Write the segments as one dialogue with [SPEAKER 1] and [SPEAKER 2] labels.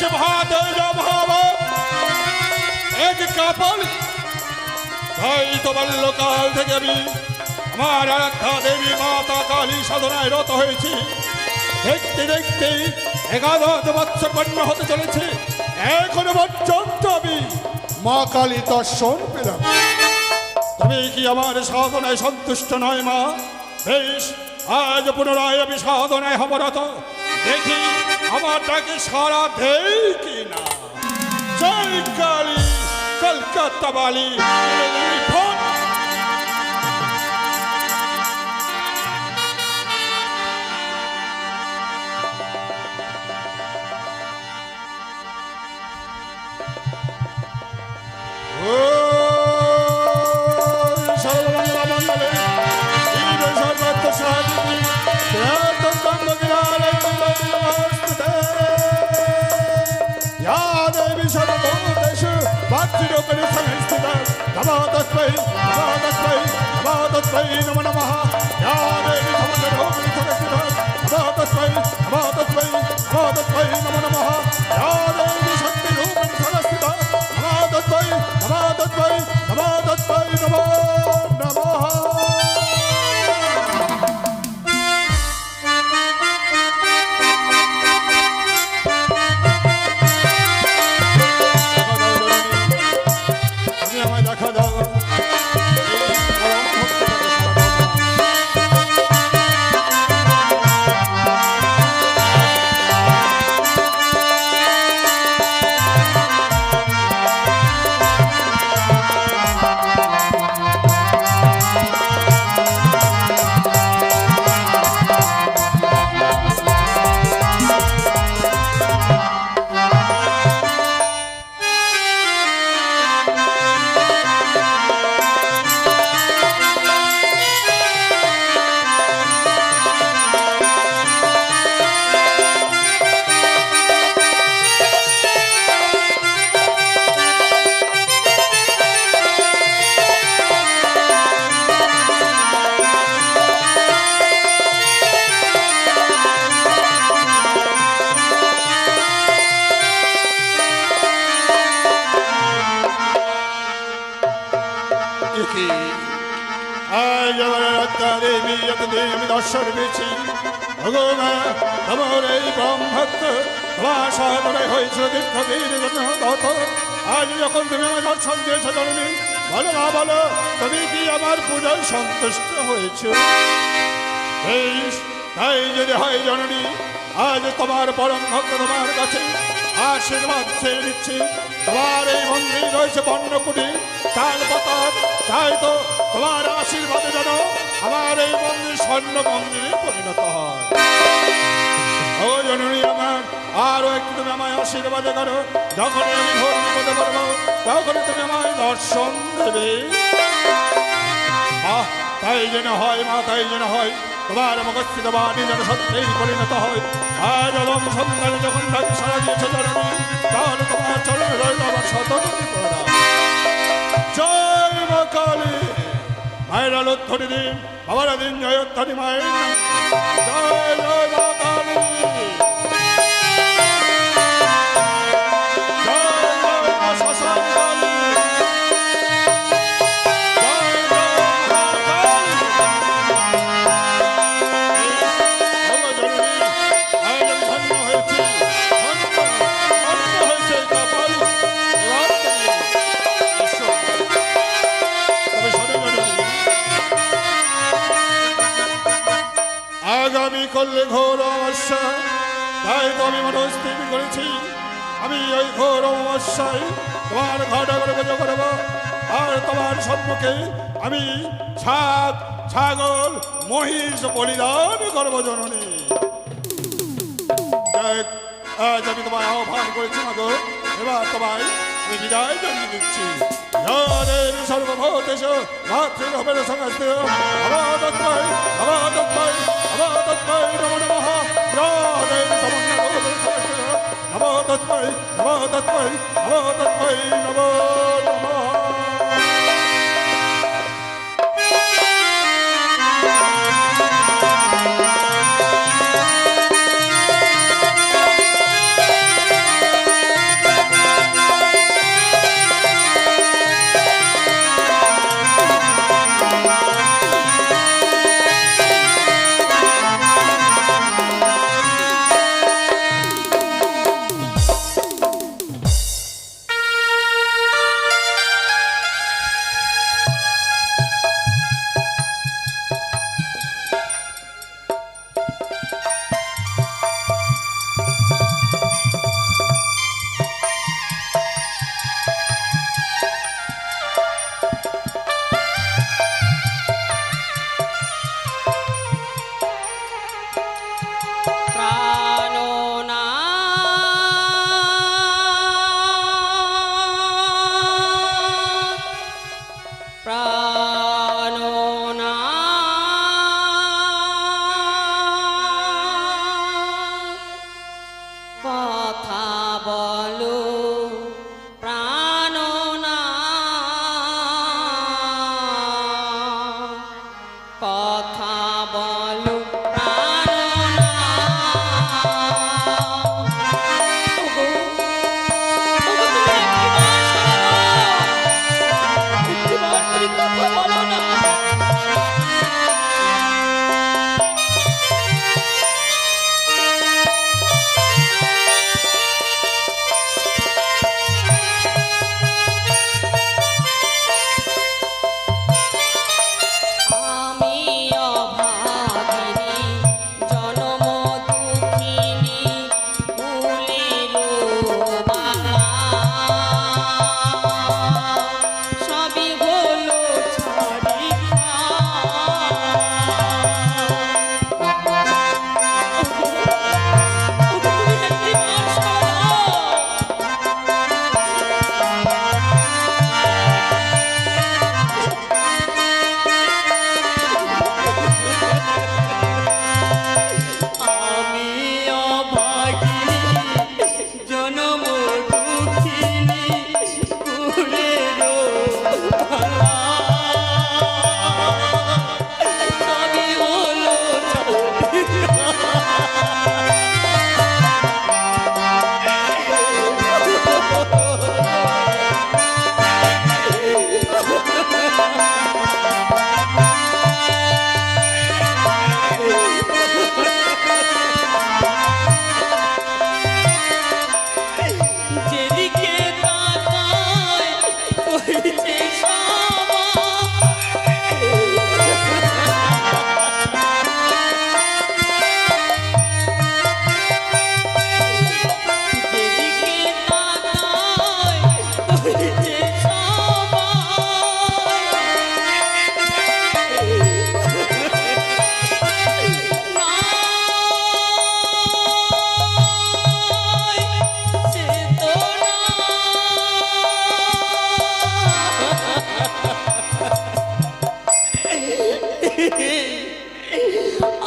[SPEAKER 1] সে ভাতে ভাব এক কাপল তাই তো বাল্যকাল থেকে আমি আমার আরাধ্যা দেবী মাতা কালী সাধনায় রত হয়েছি। দেখতে দেখতে 11 বৎসর পূর্ণ হতে চলেছে, এখনো পর্যন্ত আমি মা কালী দর্শন পেলাম। তবে কি আমার সাধনায় সন্তুষ্ট নয় মা? বেশ, আজ পুনরায় আমি সাধনায় হবরত, দেখি আমার ডাকে সারা দেই কি না। জয় কালী, কলকাতা বালি। আমি দর্শন পেয়েছি আমার এই ব্রহ্মভক্ত তোমার সাধনায় হয়েছিল দীর্ঘদিনের জন্য। আজ যখন তুমি আমার দর্শন দিয়েছ জননী, বলো না বলো, তুমি কি আমার পূজায় সন্তুষ্ট হয়েছ? তাই যদি হয় জননী, আজ তোমার পরম ভক্ত তোমার কাছে আশীর্বাদ চেয়ে নিচ্ছি। তোমার এই মন্দির রয়েছে বর্ণকুটি তাল পাতার, তাই তো তোমার আশীর্বাদে যেন আমার এই মন্দির স্বর্ণ মন্দিরে পরিণত হয়। ও জননী আমার, আরো একটু তুমি আমায় আশীর্বাদে করো। যখনই আমি ঘোর বিপদে পড়বো, তখনই তুমি আমায় দর্শন দেবে। তাই যেন হয় মা, তাই যেন হয়। তোমার মুখস্থিত বাণী যেন সত্যিই পরিণত হয়। আজ এবং সন্ধ্যায় যখন ডাকে সারা দিয়েছে জননী, তাহলে তোমার চরণে রইল আমার শতকোটি প্রণাম। জয় মা কালী। মায়ের আলোধ্বনি দিন, বাবার দিন জয়োধ্বনি মায়ের। জয় জয় মা কালী। আগামী করলে ঘোর অমাবস্যা, তাই তো আমি মনস্থির করেছি আমি ওই ঘোর অমাবস্যায় তোমার ঘটা করে পুজো করবো। আর তোমার সম্মুখে আমি ছাগল মহিষ বলিদান করবো জননী। আজ আমি তোমায় আহ্বান করেছি মাগো, এবার তোমায় আমি বিদায় জানিয়ে দিচ্ছি। সর্বভূতেশ মাতৃভবের সংস্তে আবাদত্ময় আবাদত্ময় আবাদত্ময় নমো নমঃ। আবাদত্ময় আবাদত্ময় আবাদত্ময় নমো নমঃ।
[SPEAKER 2] কথা বলো প্রাণনা, কথা বলো প্রাণনা। ওগো, ওগো তুমি একটিবার শোনো, একটিবার তুমি কথা বলো না।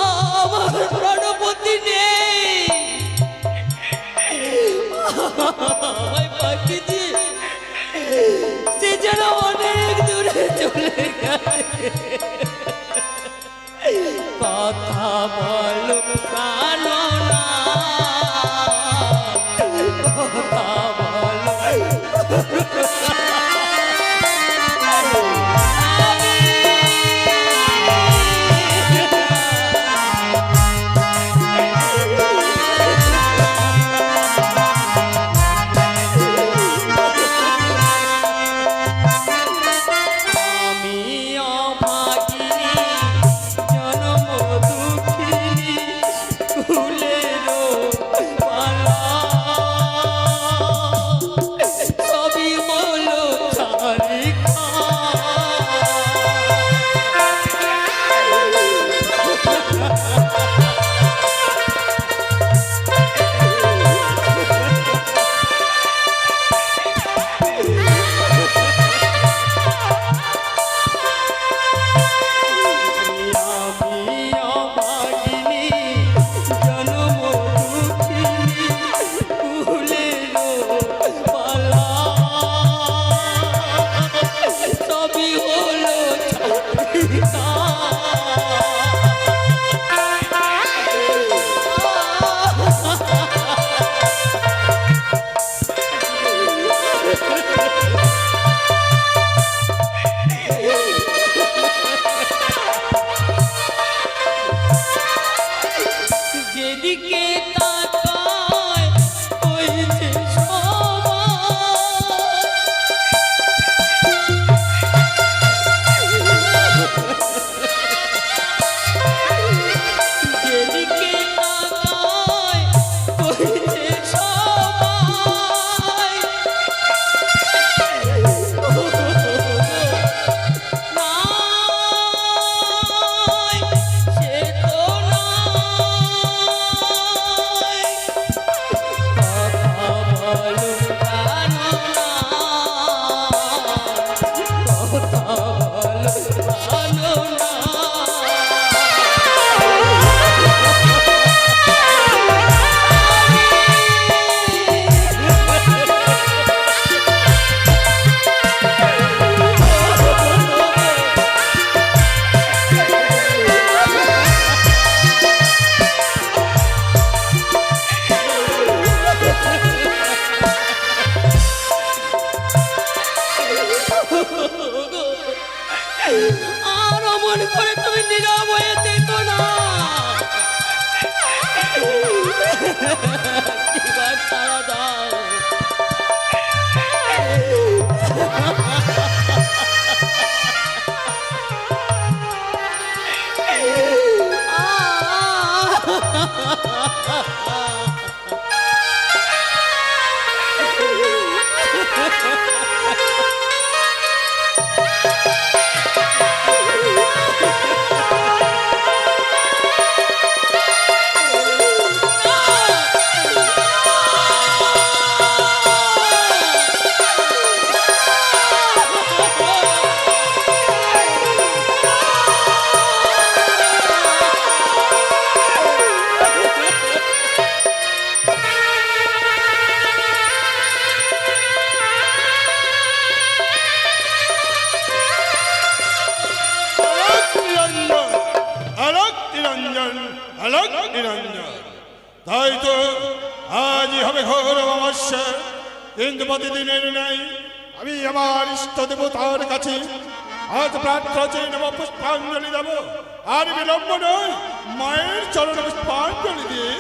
[SPEAKER 2] আমার প্রাণপতি নেই, আমায় পাখি দিয়ে সে যেন অনেক দূরে চলে গেছে। কথা বলো প্রাণনা, কথা বলো। এবার ছাড়া দাও।
[SPEAKER 1] আলোক নিরঞ্জন, আলোক নিরঞ্জন। তাই তো আজই হবে ঘোর অমাবস্যা, কিন্তু প্রতিদিনের নেই আমি আমার ইষ্ট দেবতার কাছে আজ প্রার্থনা চেয়ে নেব, পুষ্পাঞ্জলি দেব। আর বিলম্ব নয়, মায়ের চরণ পুষ্পাঞ্জলি দিয়ে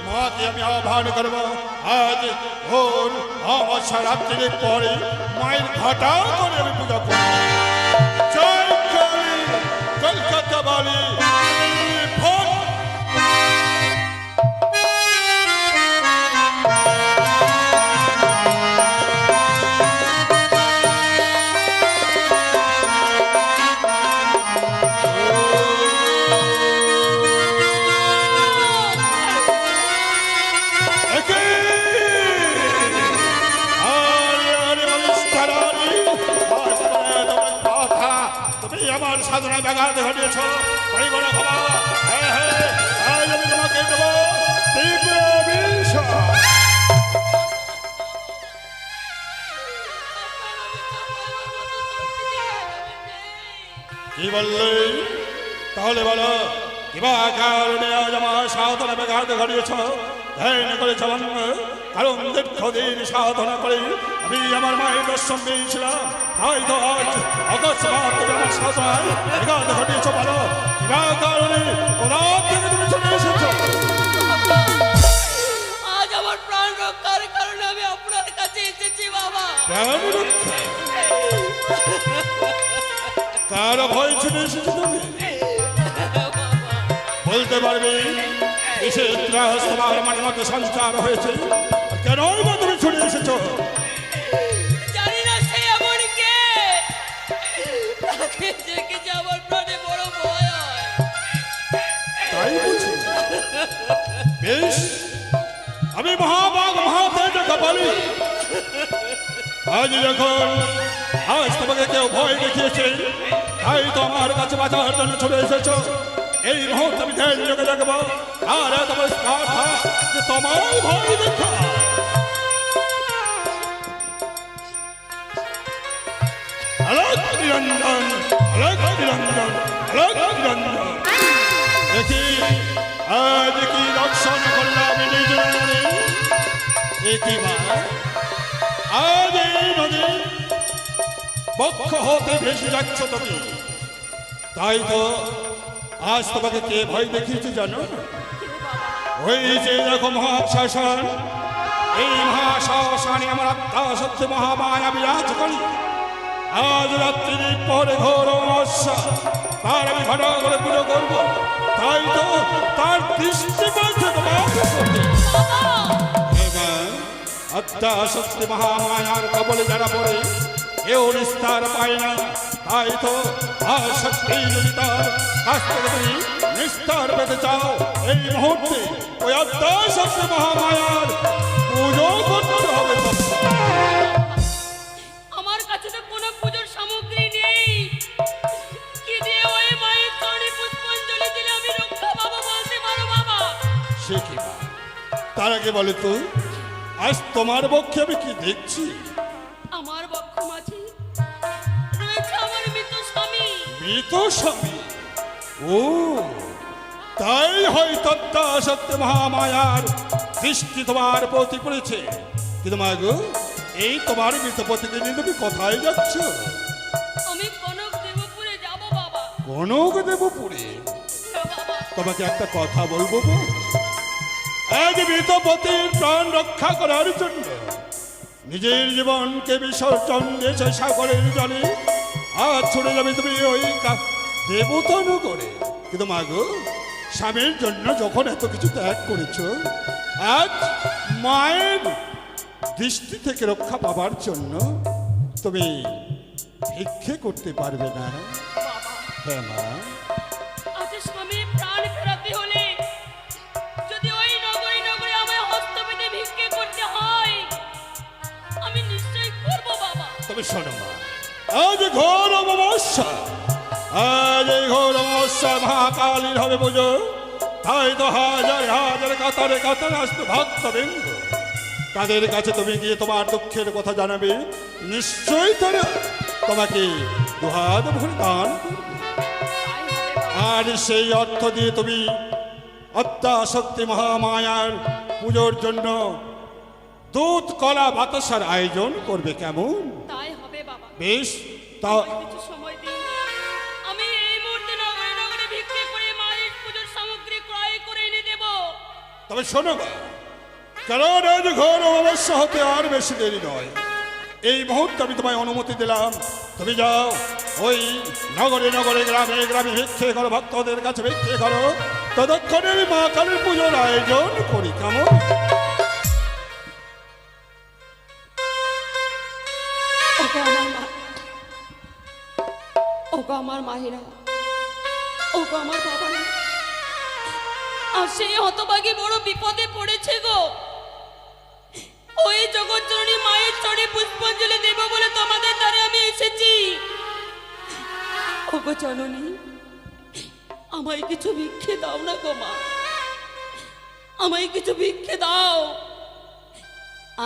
[SPEAKER 1] মাকে আমি আহ্বান করব। আজ ভোর অমাবস্যা রাত্রির পরে মায়ের ঘটা করে আমি পূজা করব। জয় কালী, কলকাতা বালি ফোন। আমার সাধনায় ব্যাঘাত ঘটিয়েছ, পরিবার ক্ষমা। হ্যাঁ হ্যাঁ, আজ আমি তোমাকে দেব তীব্র বিষ। কি বললে? তাহলে বলো, কিবা কারণে আজ আমার সাধনা ব্যাঘাত ঘটিয়েছ? ধ্যান করেছ অন্য কারণ দীর্ঘদিন সাধনা করে আমি আমার মায়ের দর্শন পেয়েছিলাম। হয়তো আজ অকস্মাৎ তুমি আমার সাধনায় ব্যাঘাত ঘটিয়েছ। বলো, কিবা কারণে কোথা থেকে তুমি চলে এসেছ?
[SPEAKER 2] আজ আমার প্রাণ রক্ষার কারণে আমি আপনার কাছে এসেছি বাবা।
[SPEAKER 1] প্রাণ রক্ষা? কার ভয় ছুটে এসেছো তুমি? বলতে পারবে কিসের ত্রাস তোমার মনের মধ্যে সঞ্চার হয়েছে? কেনই বা তুমি ছুটে এসেছো?
[SPEAKER 2] জানি না সে এমন কে, তাকে দেখে আমার প্রাণে বড় ভয় হয়।
[SPEAKER 1] তাই বুঝি? বেশ, আমি মহাবাগ মহাতেজ কপালি। আজ যখন আজ তোমাকে কেউ ভয় দেখিয়েছে, তাই তো আমার কাছে বাঁচার জন্য ছুটে এসেছো। এই মুহূর্তে আমি ধ্যান যোগে দেখবো আর তোমার কথা যে তোমার ভয় দেখা। আলোক নিরঞ্জন, আলোক নিরঞ্জন, আলোক নিরঞ্জন। দেখি আজ কি দর্শন করলাম নিজ নয়নে। আজ এই নদী বক্ষ হতে ভেসে যাচ্ছ তুমি। তাই তো আজ তোমাকে কে ভয় দেখিয়েছে জানো? ওই যে দেখো মহাশাসন, এই মহাশাসনে আমার আত্মা সত্য মহামায়া বিরাজ করি। আজ রাত্রির পরে ঘোর অমাবস্যা, তার আমি ঘটা করে পুজো করবো। তাই তো তার দৃষ্টি বলছে তোমার আত্মা সত্য মহামায়ার কবলে যারা পড়ে কেউ নিস্তার পায় না। তাই তো শক্তি যদি তার কাছ থেকে তুমি নিস্তার পেতে চাও, এই মুহূর্তে ওই আত্মা সত্য মহামায়ার পুজো করতে হবে।
[SPEAKER 2] আমার কাছে তো কোনো পুজোর সামগ্রী নেই, কি দিয়ে ওই মায়ের চরণে পুষ্পাঞ্জলি দিলে আমি রক্ষা পাবো বলতে পারো বাবা?
[SPEAKER 1] সে কি বা? তার আগে বলে তো, আজ তোমার পক্ষে আমি কি দেখছি?
[SPEAKER 2] আমার বক্ষ মাঝে রয়েছে আমার মৃত স্বামী।
[SPEAKER 1] মৃত স্বামী? ও তাই হয়তো সত্য মহামায়ার দৃষ্টি তোমার প্রতি পড়েছে। কিন্তু মা গো, এই তোমার মৃত পতিকে নিয়ে তুমি কোথায় যাচ্ছ?
[SPEAKER 2] আমি কনক দেবপুরে যাব বাবা।
[SPEAKER 1] কনক দেবপুরে?
[SPEAKER 2] বাবা
[SPEAKER 1] তোমাকে একটা কথা বলবো গো। এক মৃতপতির প্রাণ রক্ষা করার জন্য নিজের জীবনকে বিসর্জন দিয়েছে সাগরের জলে। আজ ছুটে যাবে তুমি ওই দেবতনু করে। কিন্তু মাগো, স্বামীর জন্য যখন এত কিছু ত্যাগ করেছো, আজ মায়ের দৃষ্টি থেকে রক্ষা পাবার জন্য তুমি ভিক্ষে করতে পারবে না?
[SPEAKER 2] বাবা,
[SPEAKER 1] হ্যাঁ মা।
[SPEAKER 2] আজ স্বামীর প্রাণ ফেরাতে হলে যদি ওই নগরে নগরে আমায় হস্ত পেতে ভিক্ষে করতে হয়, আমি নিশ্চয়ই করব বাবা।
[SPEAKER 1] তবে শোনো মা, আজ ঘোর অমাবস্যা, আজ এই ঘোর অমাবস্যা মহাকালীর হবে পুজো। তাই তো হাজার হাজার কাতারে কাতারে আসবে ভক্তবৃন্দ। তাদের কাছে তুমি গিয়ে তোমার দুঃখের কথা জানাবে, নিশ্চয়ই তারা তোমাকে দুহাত ভরে দান করবে।
[SPEAKER 2] তাই হবে বাবা।
[SPEAKER 1] আর সেই অর্থ দিয়ে তুমি অত্যাশক্তি মহামায়ার পুজোর জন্য দুধ কলা বাতাসার আয়োজন করবে, কেমন?
[SPEAKER 2] তাই হবে বাবা।
[SPEAKER 1] বেশ, তা
[SPEAKER 2] আমায় কিছু সময় দিন। আমি এই মুহূর্তে নগরে নগরে ভিক্ষে করে মায়ের পুজোর সামগ্রী ক্রয় করে এনে দেব।
[SPEAKER 1] তবে শোনো মা, কারণ আজ ঘোর অমাবস্যা হতে আর বেশি দেরি নয়। এই মুহূর্তে আমি তোমায় অনুমতি দিলাম, তুমি যাও ওই নগরে নগরে গ্রামে গ্রামে ভিক্ষে করো, ভক্তদের কাছে ভিক্ষে করো। ততক্ষণে আমি মা কালীর পুজোর আয়োজন করি, কেমন?
[SPEAKER 2] ওগো আমার মা, ওগো আমার মায়েরা, ওগো আমার বাবারা, আর সেই হতভাগী বড় বিপদে পড়েছে গো। ওই জগৎজননী মায়ের চরণে পুষ্পাঞ্জলি দেব বলে তোমাদের দ্বারে আমি এসেছি। ওগো জননী, আমায় কিছু ভিক্ষে দাও না গো মা, আমায় কিছু ভিক্ষে দাও।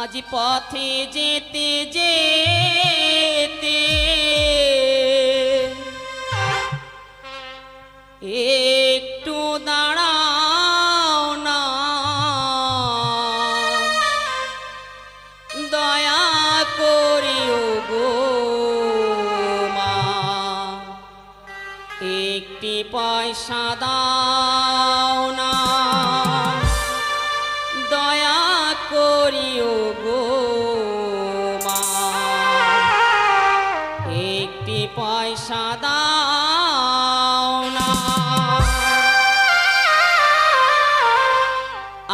[SPEAKER 2] আজ পথে যেতে যেতে একটু দাঁড়াও না, দয়া করিও গো মা, একটি পয়সা দাও না, দয়া করিও গো মা, একটি পয়সা দাও না।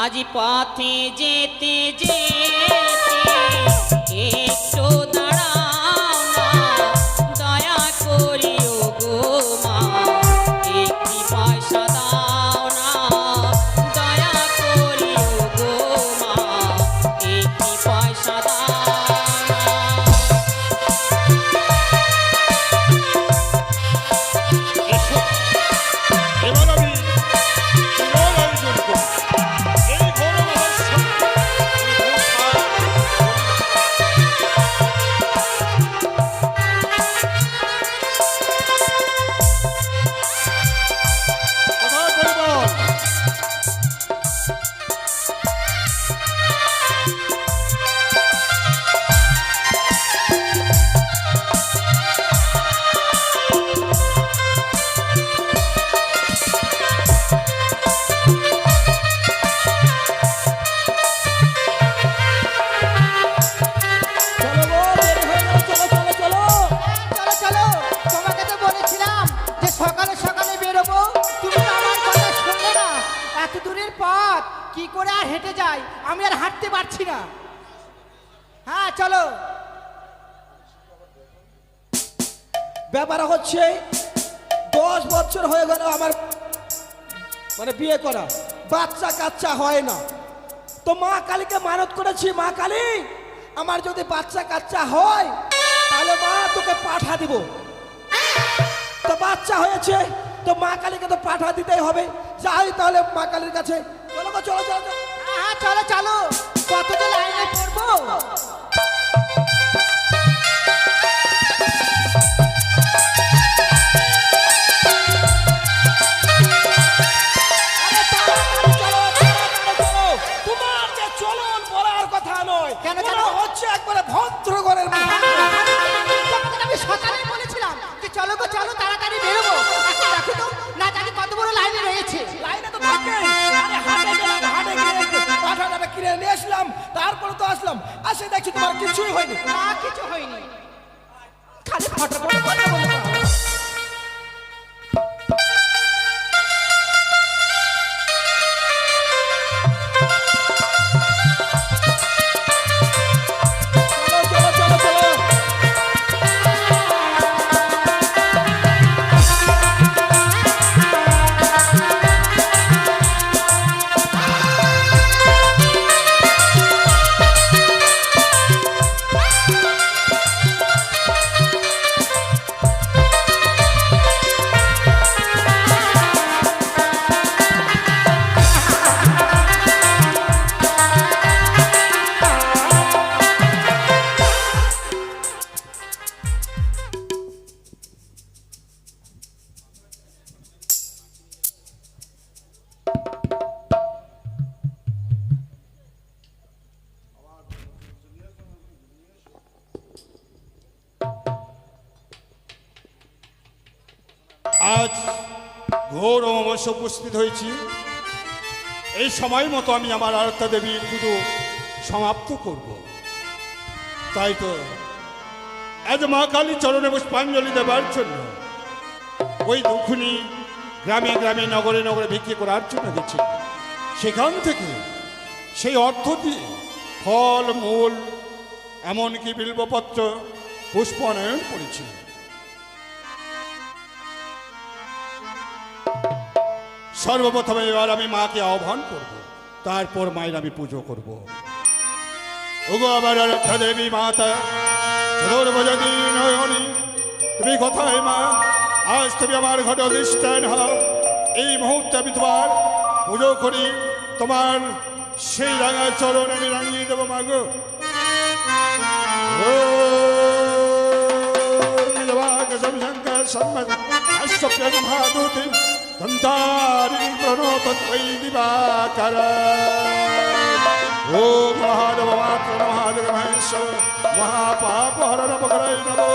[SPEAKER 2] আজ পথে যেতে যেতে একটু দাঁড়াও না, দয়া করিও গো মা, একটি পয়সা দাও না, দয়া করিও গো মা, একটি পয়সা দাও না।
[SPEAKER 1] এসো, এবার আমি পুজোর আয়োজন করি। এই ঘোর অমাবস্যা আমি কথা বলবো।
[SPEAKER 3] চলো গো, দেরি হয়ে গেল, চলো চলো চলো। চলো চলো, তোমাকে তো বলেছিলাম যে সকালে সকালে বেরোবো, তুমি তো আমার কথা শুনলে না। এত দূরের পথ কি করে আর হেঁটে যাই, আমি আর হাঁটতে পারছি না। হ্যাঁ চলো। ব্যাপার হচ্ছে 10 বছর হয়ে গেল আমার মানে বিয়ে করা, বাচ্চা কাচ্চা হয় না। তো মা কালীকে মানত করেছি, মা কালী আমার যদি বাচ্চা কাচ্চা হয় তাহলে মা তোকে পাঠা দিব। তো বাচ্চা হয়েছে, তো মা কালীকে তো পাঠা দিতেই হবে। যাই তাহলে মা কালীর কাছে। চলো গো, চলো চলো চলো। হ্যাঁ চলো চলো, কতটা লাইনে পড়বো। আরে তাড়াতাড়ি চলো, তাড়াতাড়ি চলো। তোমার যে চলন বলার কথা নয়,
[SPEAKER 4] কেন, কেন?
[SPEAKER 3] মনে হচ্ছে একবারে ভদ্র ঘরের মা।
[SPEAKER 4] তোমাকে আমি সকালে বলেছিলাম যে চলো গো চলো, তাড়াতাড়ি বেরোবো। এখন দেখো তো না জানি কত বড় লাইনে রয়েছে।
[SPEAKER 3] লাইনে তো থাকে। আরে হাটে গেলাম, হাটে গিয়ে আমার কিছুই হয়নি।
[SPEAKER 4] না কিছু হয়নি, খালি ফটো ফটো কথা বলে তো।
[SPEAKER 3] চলো চলো চলো চলো।
[SPEAKER 1] আজ ঘোর অমাবস্য উপস্থিত হয়েছি। এই সময় মতো আমি আমার আরাধ্যা দেবীর পুজো সমাপ্ত করব। তাই তো আজ মা কালীর চরণে পুষ্পাঞ্জলি দেবার জন্য ওই দুখুনি গ্রামে গ্রামে নগরে নগরে বিক্রি করার জন্য গেছি। সেখান থেকে সেই অর্থ দিয়ে ফল মূল এমনকি বিল্বপত্র পুষ্পায়ন করেছি। সর্বপ্রথমে এবার আমি মাকে আহ্বান করব, তারপর মায়ের আমি পুজো করব। ওগো আমার আরাধ্যা দেবী মাতা চতুর্ভুজী নয়নী, তুমি কোথায় মা? আজ তুমি আমার ঘটে অধিষ্ঠান হও। এই মুহূর্তে আমি তোমার পুজো করি, তোমার সেই রাঙা চরণ আমি রাঙিয়ে দেবো মা গো। संतारिणी प्रणोतत्वै दिवाकर ओम महादेव मात्र महादेव महेश्वर महापाप हर नमः नमो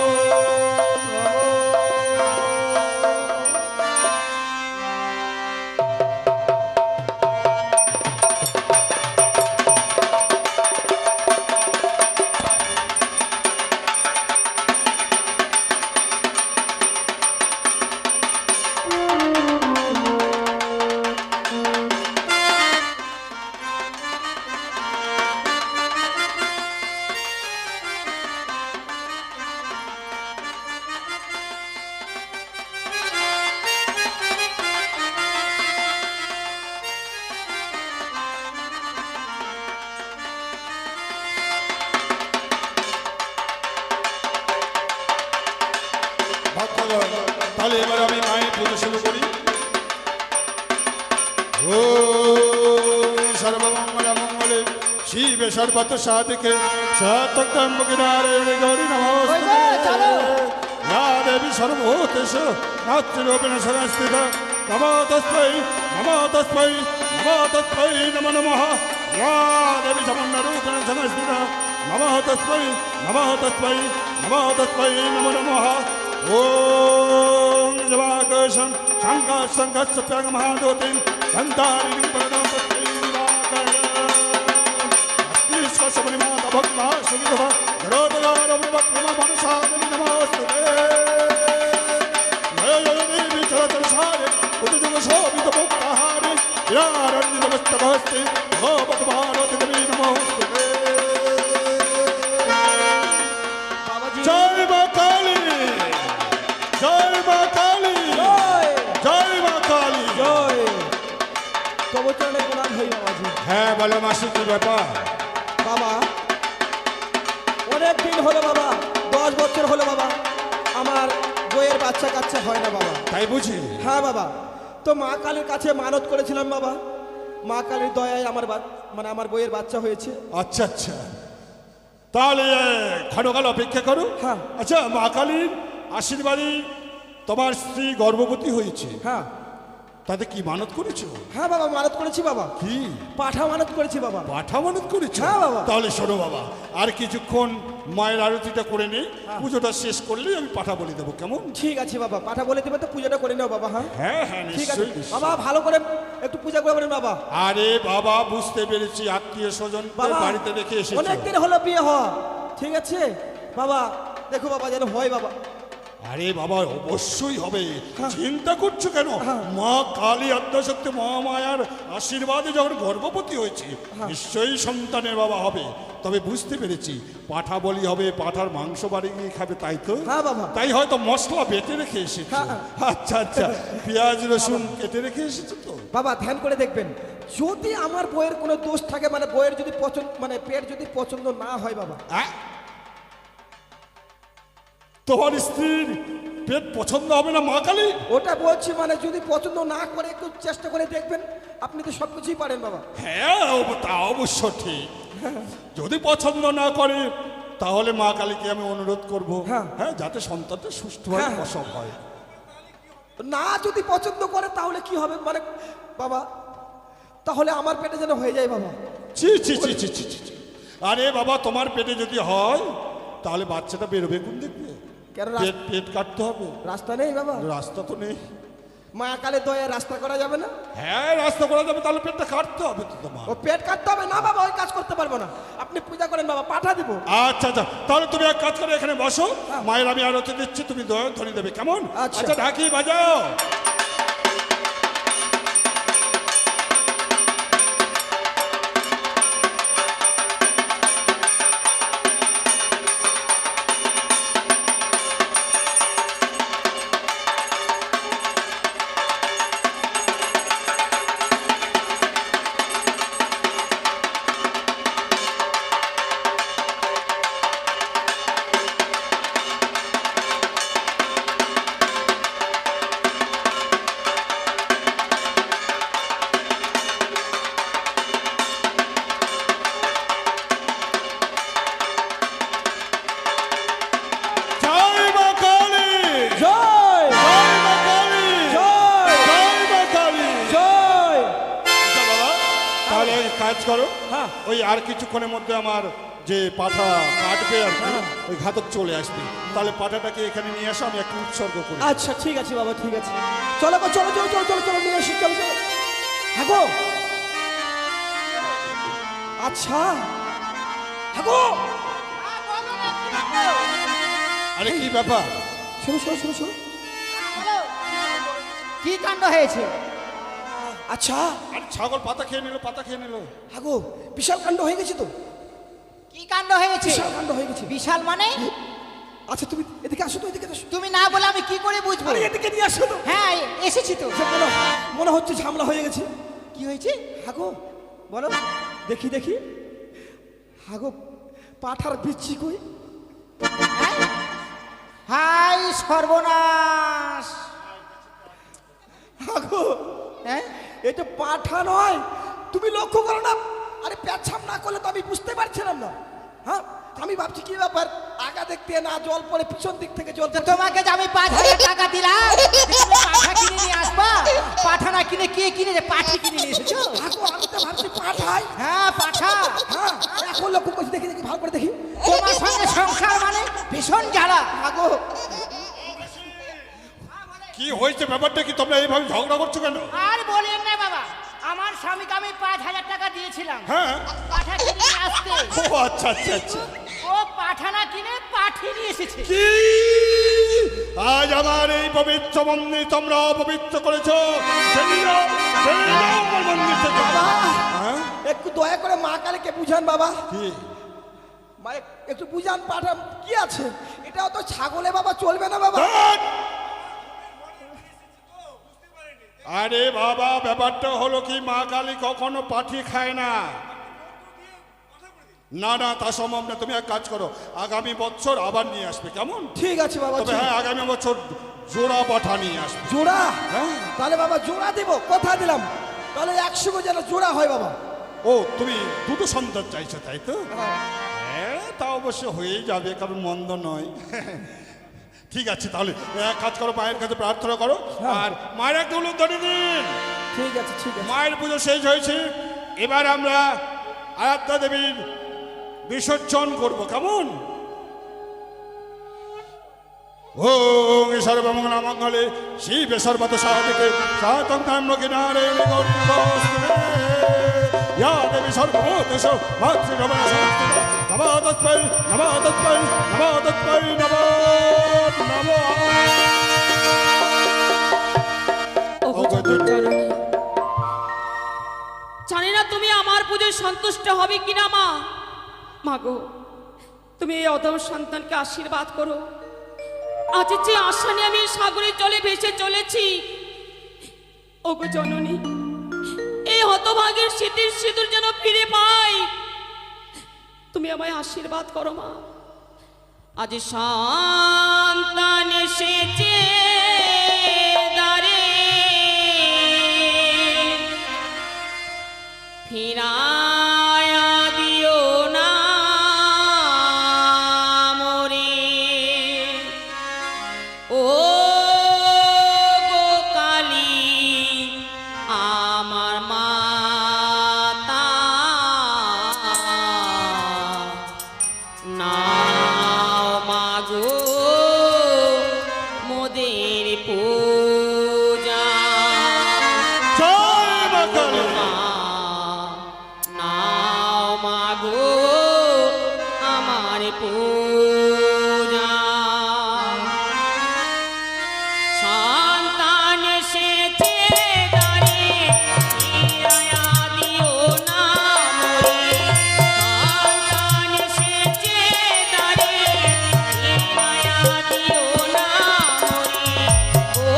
[SPEAKER 1] তাহলে এবার আমি মায়ের পুজো শুরু করি। ও সর্বমঙ্গল মঙ্গলে শিবে সর্বত সাধিকে সত্যম নারায়ণে গৌরী নমস্তে या देवी सर्वभूतेषु मातृरूपेण संस्थिता नमो तस्मै नमो तस्मै नमो तस्मै नमो नमः या देवी समन्नरूपेण संस्थिता नमः तस्मै नमः तस्मै नमः तस्मै नमो नमः ओम जवाकर्षं शंकर शंकर सप्तंग महादोतिं संतारिणीं प्रणव तस्मै दिवाकर अस्ति स्वशबरी माता भक्ता सुखितः गरोदगारं भक्तिम मनसा देवी नमोस्तुते जय जय देवी चरचर सारे उद्युग शोभित मुक्ताहारे विरारण्य नमस्तभस्ते भगवत भारती देवी नमोस्तुते जय मां काली जय मां काली जय मां काली
[SPEAKER 3] জয় তবু চলে প্রণাম হই বাবাজি।
[SPEAKER 1] হ্যাঁ বলো মাসি কি ব্যাপার?
[SPEAKER 3] বাবা অনেক দিন হলো বাবা, 10 বছর হলো বাবা, আমার বইয়ের বাচ্চা কাচ্চা হয় না বাবা।
[SPEAKER 1] তাই বুঝি?
[SPEAKER 3] হ্যাঁ বাবা, তো মা কালীর কাছে মানত করেছিলাম বাবা, মা কালীর দয়ায় আমার মানে আমার বইয়ের বাচ্চা হয়েছে।
[SPEAKER 1] আচ্ছা আচ্ছা, তাহলে ক্ষণকাল অপেক্ষা করো।
[SPEAKER 3] হ্যাঁ।
[SPEAKER 1] আচ্ছা, মা কালীর আশীর্বাদে তোমার স্ত্রী গর্ভবতী হয়েছে,
[SPEAKER 3] হ্যাঁ
[SPEAKER 1] তাতে কি মানত করেছো?
[SPEAKER 3] হ্যাঁ বাবা, মানত করেছি বাবা,
[SPEAKER 1] কি
[SPEAKER 3] পাঠা মানত করেছি বাবা।
[SPEAKER 1] পাঠা মানত করেছো?
[SPEAKER 3] হ্যাঁ বাবা।
[SPEAKER 1] তাহলে শোনো বাবা, আর কিছুক্ষণ মায়ের আরতিটা করে নে, পুজোটা শেষ করলে আমি পাঠা বলে দেবো, কেমন?
[SPEAKER 3] ঠিক আছে বাবা, পাঠা বলে দেবে তো পুজোটা করে নাও বাবা। হ্যাঁ
[SPEAKER 1] হ্যাঁ হ্যাঁ
[SPEAKER 3] ঠিক আছে
[SPEAKER 1] নিশ্চয়ই
[SPEAKER 3] বাবা,
[SPEAKER 1] নিশ্চয়ই।
[SPEAKER 3] ভালো করে একটু পূজা করবেন বাবা।
[SPEAKER 1] আরে বাবা বুঝতে পেরেছি, আত্মীয় স্বজন
[SPEAKER 3] বাবা
[SPEAKER 1] বাড়িতে রেখে এসেছো।
[SPEAKER 3] অনেকদিন হলো বিয়ে হওয়া, ঠিক আছে বাবা, দেখো বাবা যেন হয় বাবা।
[SPEAKER 1] আরে বাবা অবশ্যই হবে, চিন্তা করছো কেন? মা কালী আদ্যাশক্তি মহামায়ার আশীর্বাদে যখন গর্ভবতী হয়েছে নিশ্চয়ই সন্তানের বাবা হবে। তবে বুঝতে পেরেছি পাঠা বলি হবে, পাঠার মাংস বাড়ি গিয়ে খাবে, তাই তো?
[SPEAKER 3] হ্যাঁ বাবা।
[SPEAKER 1] তাই হয়তো মশলা বেটে রেখে এসেছে।
[SPEAKER 3] হ্যাঁ।
[SPEAKER 1] আচ্ছা আচ্ছা, পেঁয়াজ রসুন কেটে রেখে এসেছে তো?
[SPEAKER 3] বাবা ধ্যান করে দেখবেন, যদি আমার বইয়ের কোনো দোষ থাকে, মানে বইয়ের যদি পছন্দ, মানে পেট যদি পছন্দ না হয় বাবা।
[SPEAKER 1] হ্যাঁ? তোমার স্ত্রীর পেট পছন্দ হবে না মা কালী?
[SPEAKER 3] ওটা বলছি, মানে যদি পছন্দ না করে একটু চেষ্টা করে দেখবেন, আপনি তো সব কিছুই পারেন বাবা।
[SPEAKER 1] হ্যাঁ তা অবশ্য ঠিক। যদি পছন্দ না করে তাহলে মা কালীকে আমি অনুরোধ করব,
[SPEAKER 3] হ্যাঁ।
[SPEAKER 1] হ্যাঁ, যাতে সন্তানটা সুষ্ঠুভাবে
[SPEAKER 3] হ্যাঁ।
[SPEAKER 1] প্রসব হয়।
[SPEAKER 3] না যদি পছন্দ করে তাহলে কি হবে, মানে বাবা তাহলে আমার পেটে যেন হয়ে যায় বাবা।
[SPEAKER 1] ছি ছি ছি ছি ছি ছি ছি। আরে বাবা তোমার পেটে যদি হয় তাহলে বাচ্চাটা বেরোবে কোন দেখবে?
[SPEAKER 3] কেন
[SPEAKER 1] পেট পেট কাটতে হবে,
[SPEAKER 3] রাস্তা নেই বাবা?
[SPEAKER 1] রাস্তা তো নেই।
[SPEAKER 3] মা কালে দয়া রাস্তা করা যাবে না?
[SPEAKER 1] হ্যাঁ রাস্তা করা যাবে, তাহলে পেটটা কাটতে হবে তো তোমার।
[SPEAKER 3] ও পেট কাটতে হবে না বাবা, ওই কাজ করতে পারবো না। আপনি পূজা করেন বাবা, পাঠা দিব।
[SPEAKER 1] আচ্ছা আচ্ছা, তাহলে তুমি এক কাজ করে এখানে বসো, মায়ের আমি আরতি দিচ্ছি, তুমি দয়া ধরে দেবে, কেমন?
[SPEAKER 3] আচ্ছা।
[SPEAKER 1] আচ্ছা ঢাকি বাজাও। জয় মা কালী,
[SPEAKER 3] জয়
[SPEAKER 1] জয় মা কালী,
[SPEAKER 3] জয়
[SPEAKER 1] জয় মা কালী।
[SPEAKER 3] জয়।
[SPEAKER 1] আচ্ছা বাবা, তাহলে এক কাজ করো,
[SPEAKER 3] হ্যাঁ।
[SPEAKER 1] ওই আর কিছুক্ষণের মধ্যে আমার যে পাঠা কাটবে আর কি, ওই ঘাতক চলে আসবে, তাহলে পাঠাটাকে এখানে নিয়ে আসো, আমি একটু উৎসর্গ করি।
[SPEAKER 3] আচ্ছা ঠিক আছে বাবা, ঠিক আছে। চলো গো, চলো চলো চলো চলো চলো নিয়ে আসি, চলো চলো। হ্যাঁ গো। আচ্ছা হ্যাঁ গো।
[SPEAKER 1] আরে কি ব্যাপার?
[SPEAKER 3] শোনো শোনো শোনো শোনো।
[SPEAKER 4] কি কাণ্ড হয়েছে?
[SPEAKER 3] আচ্ছা
[SPEAKER 1] আরে ছাগল পাতা খেয়ে নিল, পাতা খেয়ে নিল।
[SPEAKER 3] হ্যাঁ গো, বিশাল কাণ্ড হয়ে গেছে তো।
[SPEAKER 4] কি কাণ্ড হয়েছে?
[SPEAKER 3] বিশাল কাণ্ড হয়ে গেছে।
[SPEAKER 4] বিশাল মানে?
[SPEAKER 3] আচ্ছা তুমি এদিকে আসো তো, এদিকে আসো।
[SPEAKER 4] তুমি না বলে আমি কি করে বুঝবো?
[SPEAKER 3] আরে এদিকে নিয়ে আসো তো।
[SPEAKER 4] হ্যাঁ এসেছি তো।
[SPEAKER 3] আচ্ছা, বলো, মনে হচ্ছে ঝামেলা হয়ে গেছে।
[SPEAKER 4] কি হয়েছে?
[SPEAKER 3] হ্যাঁ গো বলো, দেখি দেখি। হ্যাঁ গো, পাঠার বিচ্ছি কই?
[SPEAKER 4] হ্যাঁ? হাই সর্বনাশ!
[SPEAKER 3] হ্যাঁ গো,
[SPEAKER 4] হ্যাঁ?
[SPEAKER 3] এটা পাঠা নয়, তুমি লক্ষ্য করো না। আরে পেছাম না করলে তো আমি বুঝতে পারছিলাম না। হ্যাঁ, আমি ভাবছি কি ব্যাপার, আগা দেখতে না জল পড়ে, পিছন দিক থেকে জল
[SPEAKER 4] তো
[SPEAKER 3] পড়ছে।
[SPEAKER 4] তোমাকে যে আমি 5,000 টাকা দিলাম যে তুমি পাঠা কিনে নিয়ে আসবা, পাঠা না কিনে কে কিনে পাঠি কিনে নিয়ে এসেছো?
[SPEAKER 3] হ্যাঁ গো, আমি তো ভাবছি পাঠাই।
[SPEAKER 4] হ্যাঁ পাঠা।
[SPEAKER 3] হ্যাঁ, এখন লক্ষ্য করছি, দেখি দেখি ভালো করে দেখি।
[SPEAKER 4] তোমার সঙ্গে সংসার মানে ভীষণ জ্বালা।
[SPEAKER 3] হ্যাঁ গো,
[SPEAKER 1] কি হয়েছে ব্যাপারটা কি? তোমরা এইভাবে ঝগড়া করছো কেন?
[SPEAKER 4] আর বলেন না বাবা, আমার স্বামীকে আমি 5,000 টাকা দিয়েছিলাম
[SPEAKER 1] হ্যাঁ।
[SPEAKER 4] পাঠা কিনে নিয়ে আসতে।
[SPEAKER 1] ও আচ্ছা আচ্ছা আচ্ছা।
[SPEAKER 4] ও পাঠা না কিনে পাঠি নিয়ে এসেছে।
[SPEAKER 1] কি আজ আমার এই পবিত্র মন্দির তোমরা অপবিত্র করেছো? বেরিয়ে যাও, বেরিয়ে যাও আমার মন্দির থেকে।
[SPEAKER 3] বাবা
[SPEAKER 1] হ্যাঁ?
[SPEAKER 3] একটু দয়া করে মা কালীকে বুঝান বাবা।
[SPEAKER 1] কি?
[SPEAKER 3] মা একটু বুঝান, পাঠা কি আছে? এটাও তো ছাগলে বাবা, চলবে না বাবা।
[SPEAKER 1] ধ্যাৎ! আরে বাবা, ব্যাপারটা হলো কি, মা কালী কখনো পাঠি খায় না। না না, তা সম্ভব না। তুমি এক কাজ করো, আগামী বছর আবার নিয়ে আসবে, কেমন?
[SPEAKER 3] ঠিক আছে বাবা।
[SPEAKER 1] তবে
[SPEAKER 3] ঠিক।
[SPEAKER 1] হ্যাঁ, আগামী বছর জোড়া পাঠা নিয়ে আসবে।
[SPEAKER 3] জোড়া?
[SPEAKER 1] হ্যাঁ।
[SPEAKER 3] তাহলে বাবা জোড়া দেব, কথা দিলাম। তাহলে 100 গো যেন জোড়া হয় বাবা।
[SPEAKER 1] ও তুমি দুটো সন্তান চাইছো, তাই তো? হ্যাঁ, তা অবশ্য হয়েই যাবে, কারণ মন্দ নয়। ঠিক আছে, তাহলে এক কাজ করো, মায়ের কাছে প্রার্থনা করো, আর মায়ের একটা হলুদ ধরে দিন।
[SPEAKER 3] ঠিক আছে ঠিক আছে।
[SPEAKER 1] মায়ের পুজো শেষ হয়েছে, এবার আমরা আরাধ্যা দেবীর বিসর্জন করব, কেমন? ওং সর্বমঙ্গল মঙ্গলে শিবে সর্বত সাধকে সাতং তাম্রকে নারায়ণ গৌরী নমস্তুতে। ইয়া দেবী সর্বভূতেষু মাতৃভবন সংস্থিতা নমো তস্मै নমো তস্मै নমো তস্मै নমো নমো
[SPEAKER 2] ওগো জগজ্জননী, জানি না তুমি আমার পুজোয় সন্তুষ্ট হবে কিনা মা। মাগো, তুমি এই অধম সন্তানকে আশীর্বাদ করো। আজ যে আশা নিয়ে আমি সাগরের জলে ভেসে চলেছি, ওগো জননী, এই হতভাগের স্মৃতির সিঁদুর যেন ফিরে পাই। তুমি আমায় আশীর্বাদ করো মা। আজ সন্তান এসেছে দ্বারে, ফিরায়া দিও না মোরে। ও গো কালী আমার মাতা, নাও মাগো মোদের পূজা।
[SPEAKER 1] জয় মা কালী।
[SPEAKER 2] নাও মাগো আমার পূজা। সন্তান এসেছে দ্বারে, ফিরায়া দিও না মোরে। সন্তান এসেছে দ্বারে, ফিরায়া দিও না মোরে। ও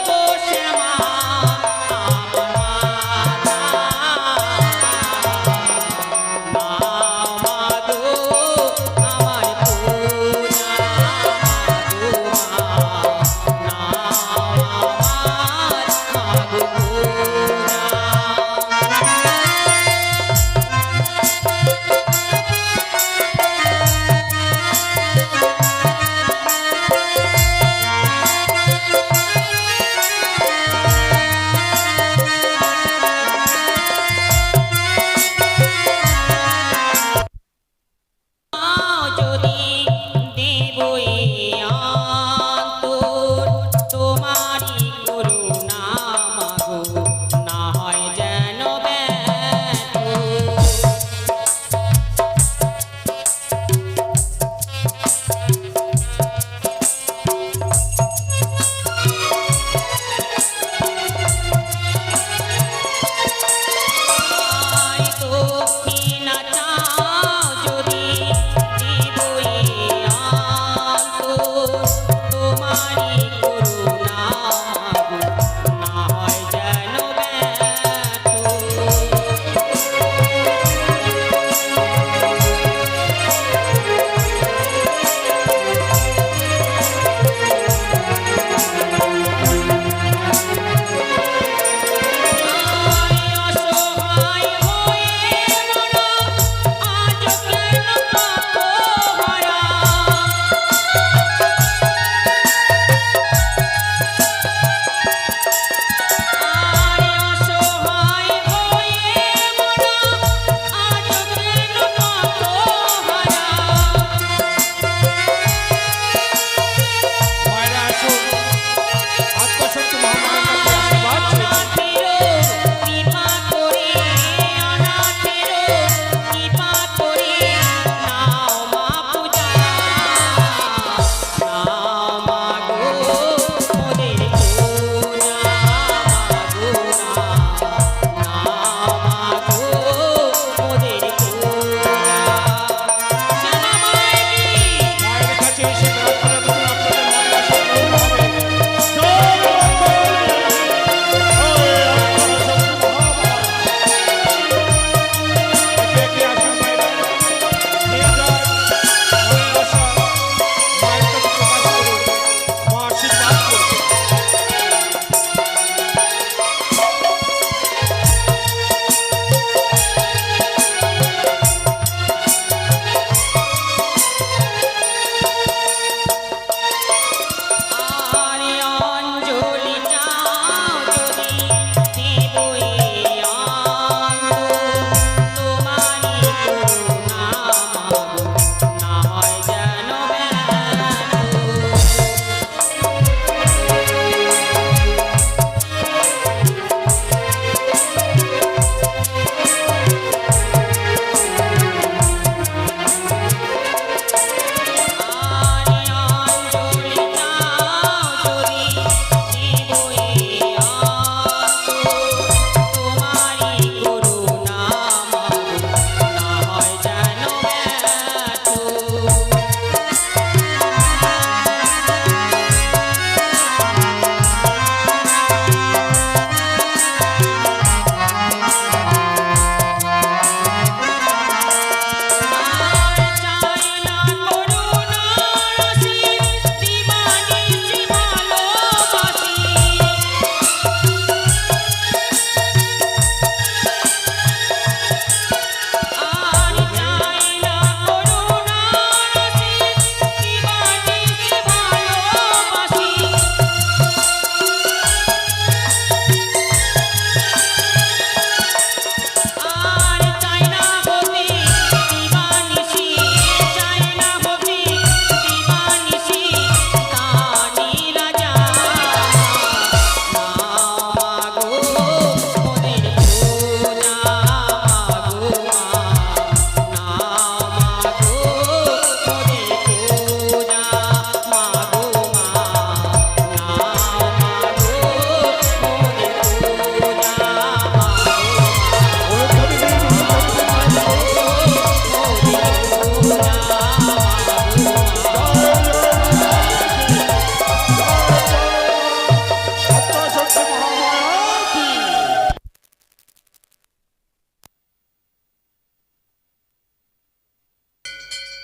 [SPEAKER 2] গো শ্যামা আমার মাতা, নাও মাগো আমার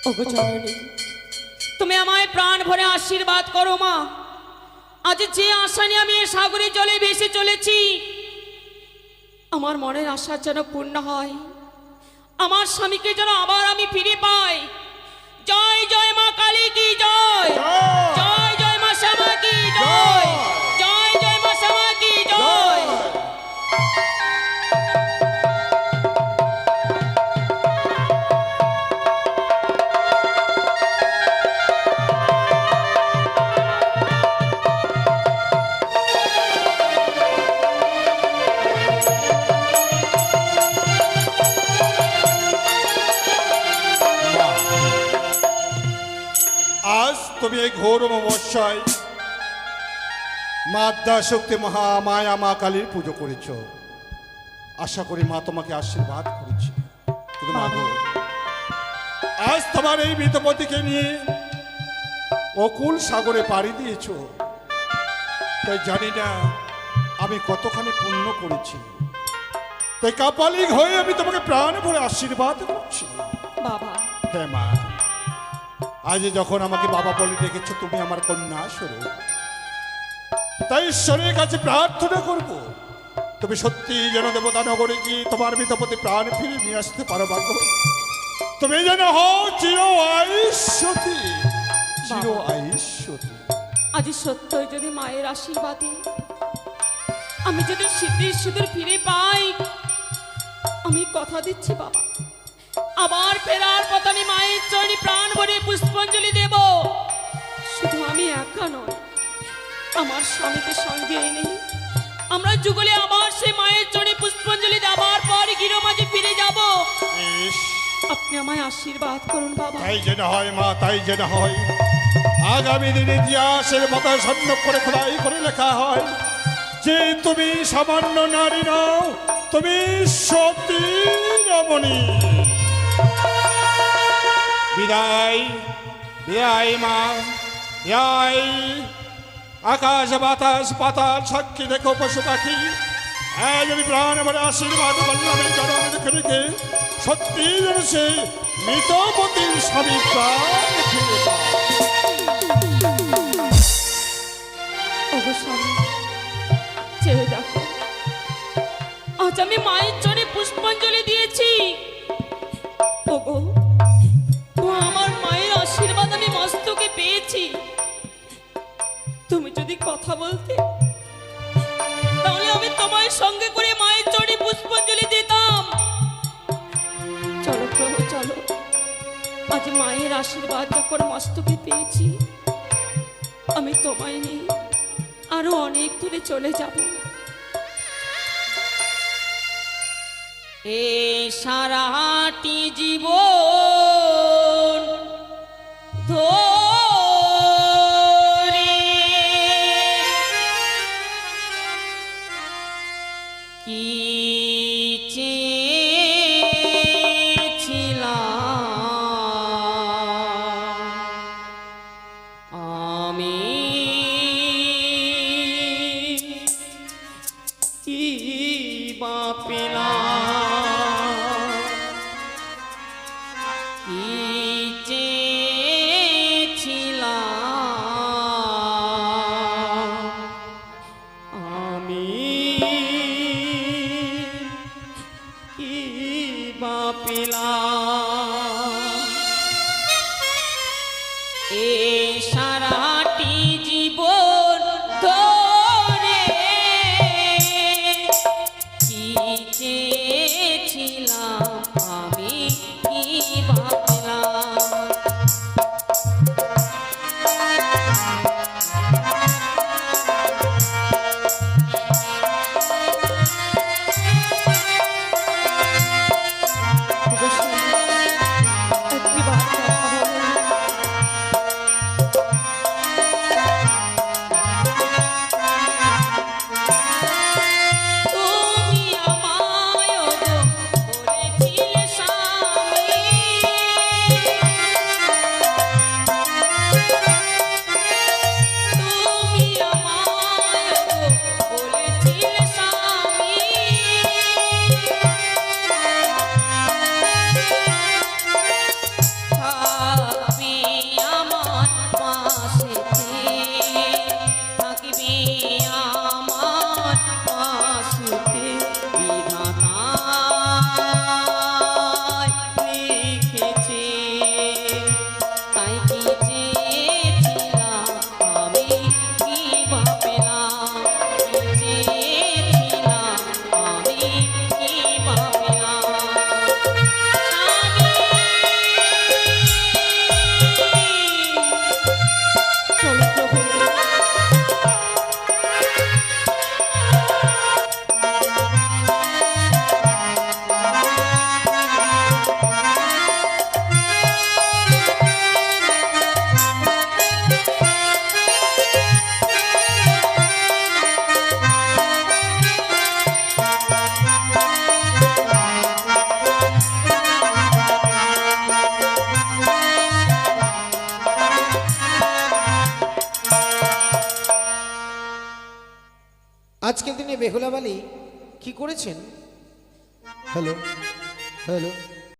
[SPEAKER 2] ওগো জননী, তুমি আমায় প্রাণ ভরে আশীর্বাদ করো মা। আজ যে আশা নিয়ে আমি এই সাগরের জলে ভেসে চলেছি, আমার মনের আশা যেন পূর্ণ হয়, আমার স্বামীকে যেন আবার আমি ফিরে পাই। জয় জয় মা কালী কি জয়, জয় জয় মা শ্যামা কি জয়, জয় জয় মা শ্যামা কি জয়।
[SPEAKER 1] আজ তুমি এই ঘোর অমাবস্যায় মা শক্তি মহামায়া মা কালীর পুজো করেছ। আশা করি মা তোমাকে আশীর্বাদ করেছে। কিন্তু মা গো, আজ তোমার এই মৃতপতিকে নিয়ে অকুল সাগরে পাড়ি দিয়েছ। তাই জানি না আমি কতখানি পুণ্য করেছি। তাই কাপালিক হয়ে আমি তোমাকে প্রাণ ভরে আশীর্বাদ করছি।
[SPEAKER 2] বাবা,
[SPEAKER 1] হ্যাঁ মা, আজ যখন আমাকে বাবা বলে ডেকেছো, তুমি আমার কন্যা স্বরূপ, তাই ঈশ্বরের কাছে প্রার্থনা করব তুমি সত্যি যেন দেবতা নগরে গিয়ে তোমার মৃতপতি প্রাণ ফিরে নিয়ে আসতে পারো। বাগো, তুমি যেন হও চির আয়ুষ্যতি, চির আয়ুষ্যতি।
[SPEAKER 2] আজ সত্যই যদি মায়ের আশীর্বাদে আমি যদি শীঘ্রই সুদূর ফিরে পাই, আমি কথা দিচ্ছি বাবা, আবার ফেরার পথে আমি মায়ের চরণে প্রাণ ভরে পুষ্পাঞ্জলি দেব। শুধু আমি একা নয়, আমার স্বামীকে সঙ্গে এনে আমরা যুগলে আবার সেই মায়ের চরণে পুষ্পাঞ্জলি দেওয়ার পর গিরমাঝে ফিরে যাব।
[SPEAKER 1] ইস,
[SPEAKER 2] আপনি আমায় আশীর্বাদ করুন বাবা।
[SPEAKER 1] তাই যেন হয় মা, তাই যেন হয়। আগামী দিনে ইতিহাসের পাতায় স্বর্ণাক্ষরে খোদাই করে লেখা হয় যে তুমি সামান্য নারী নও, তুমি সতী রমণী। বিদায়, বিদায় মা, বিদায়। আকাশ বাতাস পাতাল সাক্ষী দেখো পশু পাখি, যদি প্রাণ ভরে আশীর্বাদ করলাম এই জনম দেখে রেখে, সত্যি যেন সে মৃতপতির স্বামী প্রাণ ফিরে পায়।
[SPEAKER 2] ওগো স্বামী, চেয়ে দেখো, আজ আমি মায়ের চরণে পুষ্পাঞ্জলি দিয়েছি। ওগো, ও আমার মায়ের আশীর্বাদ আমি মস্তকে পেয়েছি। তুমি যদি কথা বলতে, তাহলে আমি তোমার সঙ্গে করে মায়ের চরণে পুষ্পাঞ্জলি দিতাম। চলো প্রভু চলো, আজ মায়ের আশীর্বাদ যখন মস্তকে পেয়েছি, আমি তোমায় নিয়ে আরো অনেক দূরে চলে যাব। এই সারাটি জীবন ধরে কি চেয়েছিলাম আমি, কি বা পেলাম, কি চেয়েছিলাম আমি, কি বা পেলাম। এই সারাটি জীবন ধরে কি চেয়েছিলাম আমি, কি ভাবলাম।
[SPEAKER 5] আজকের দিনে বেহুলা বালি কি করেছেন? Hello hello